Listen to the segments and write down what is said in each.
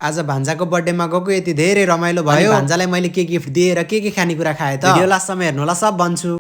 आज भान्जाको बर्थडेमा गएको यति धेरै रमाइलो भयो। भान्जालाई मैले के गिफ्ट दिएर के खानेकुरा खाए त भिडियो लास्टसम्म हेर्नु होला, सब भन्छु।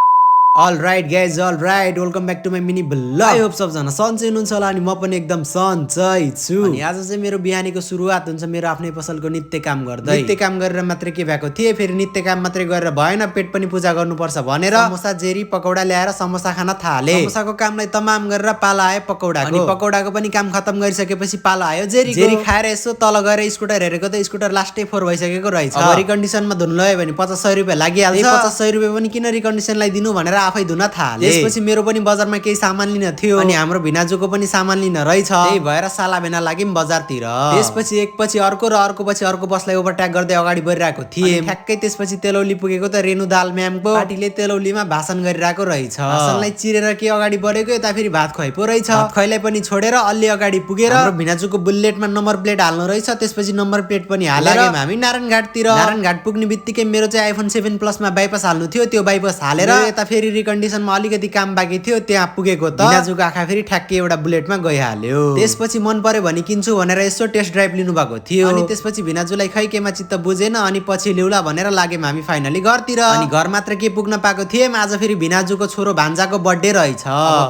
All right guys, all right, welcome back to my mini vlog. I hope सबजना सन्चै हुनुहुन्छ होला अनि म पनि एकदम सन्चै छु। अनि आज चाहिँ मेरो बिहानीको सुरुवात हुन्छ मेरो आफ्नै पसलको नित्य काम गर्दै। नित्य काम गरेर मात्रै के भएको थिए, फेरि नित्य काम मात्रै गरेर भएन, पेट पनि पूजा गर्नुपर्छ भनेर समोसा जेरी पकौडा ल्याएर समोसा खान थाले। समोसाको कामलाई तमाम गरेर पाला आयो पकौडाको। अनि पकौडाको पनि काम खत्तम गरिसकेपछि पाला आयो जेरी। जेरी खाएर यसो तल गएर स्कुटर हेरेको त स्कुटर लास्टै फोर भइसकेको रहेछ। अब रिकन्डिसनमा धुन लयो भने 500 रुपैयाँ लागिहाल्छ। 500 रुपैयाँ पनि किन रिकन्डिसनलाई दिनु भनेर आफै धुन थाले। त्यसपछि मेरो पनि बजारमा केही सामान लिन थियो अनि हाम्रो भिनाजुको पनि सामान लिन रहेछ, त्यही भएर साला भेना लाग्यौं बजारतिर। त्यसपछि एकपछि अर्को र अर्को पछि अर्को बसलाई ओभरट्याक गर्दै अगाडि बढिरहेको थिए। ठ्याक्कै त्यसपछि तेलौली पुगेको त रेणु दाल म्यामको पार्टीले तेलौलीमा भाषण गरिरहेको रहेछ। भाषणलाई चिरेर के अगाडि बढेको यता फेरि भात खुवाइ पो रहेछ। भात खुवाइलाई पनि छोडेर अलि अगाडि पुगेर हाम्रो भिनाजुको बुलेटमा नम्बर प्लेट हाल्नु रहेछ। त्यसपछि नम्बर प्लेट पनि हालेर हामी नारायणघाटतिर। नारायणघाट पुग्ने बित्तिकै मेरो चाहिँ आइफोन 7 प्लसमा बाइपास हाल्नु थियो, त्यो बाइपास हालेर यता फेरि रिकन्डिसनमा अलिकति काम बाँकी थियो, त्यहाँ पुगेको त भिनाजुको आँखा फेरि ठ्याक्कै एउटा बुलेटमा गइहाल्यो। त्यसपछि मन पर्यो भने किन्छु भनेर यसो टेस्ट ड्राइभ लिनु भएको थियो। अनि त्यसपछि भिनाजुलाई खै केमा चित्त बुझेन अनि पछि ल्याउला भनेर लाग्यौं हामी फाइनली घरतिर। अनि घर मात्र के पुग्न पाएको थिएँ, आज फेरि भिनाजुको छोरो भान्जाको बर्थडे रहेछ।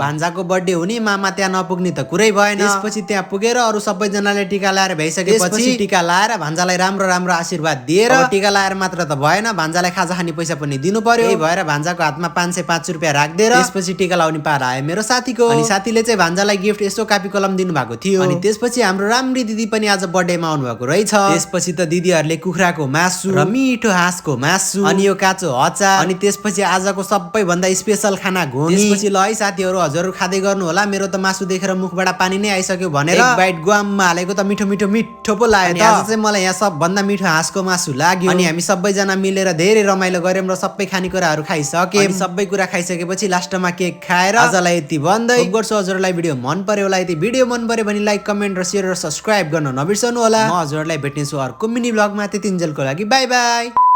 भान्जाको बर्थडे हुने मामा त्यहाँ नपुग्ने त कुरै भएन। त्यसपछि त्यहाँ पुगेर अरु सबैजनाले टिका लाएर भइसकेपछि टिका लाएर भान्जालाई राम्रो राम्रो आशीर्वाद दिएर टिका लाएर मात्र त भएन, भान्जालाई खाजा खाने पैसा पनि दिनु पर्यो। त्यही भएर भान्जाको हातमा 505 रुपैयाँ राख्दिएर त्यसपछि टिका लाउने पारा आयो मेरो साथीको। अनि साथीले चाहिँ भान्जालाई गिफ्ट यसो कापी कलम दिनु भएको थियो। अनि त्यसपछि हाम्रो राम्री दिदी पनि आज बर्थडेमा आउनु भएको रहेछ। त्यसपछि त दिदीहरूले कुखुराको मासु र मिठो हाँसको मासु अनि यो काँचो अचार अनि त्यसपछि आजको सबैभन्दा स्पेशल खाना घोनी। त्यसपछि ल है साथीहरू हजुरहरू खाँदै गर्नु होला, मेरो त मासु देखेर मुखबाट पानी नै आइसक्यो भनेर एक बाइट गुवाममा हालेको त मिठो मिठो मिठो पो लाग्यो। आज चाहिँ मलाई यहाँ सबभन्दा मिठो हाँसको मासु लाग्यो। अनि हामी सबैजना मिलेर धेरै रमाइलो गर्यौं र सबै खानेकुराहरू खाइसक्यौं। सबै कुरा खाइसकेपछि लास्टमा केक खाएर आजलाई यति भन्दै गर्छु। हजुरलाई भिडियो मन पर्यो होला, यदि भिडियो मन पर्यो भने लाइक कमेन्ट र सेयर र सब्स्क्राइब गर्न नबिर्सनु होला। म हजुरलाई भेट्नेछु अर्को मिनी भ्लगमा, त्यतिन्जेलको लागि बाई बाई।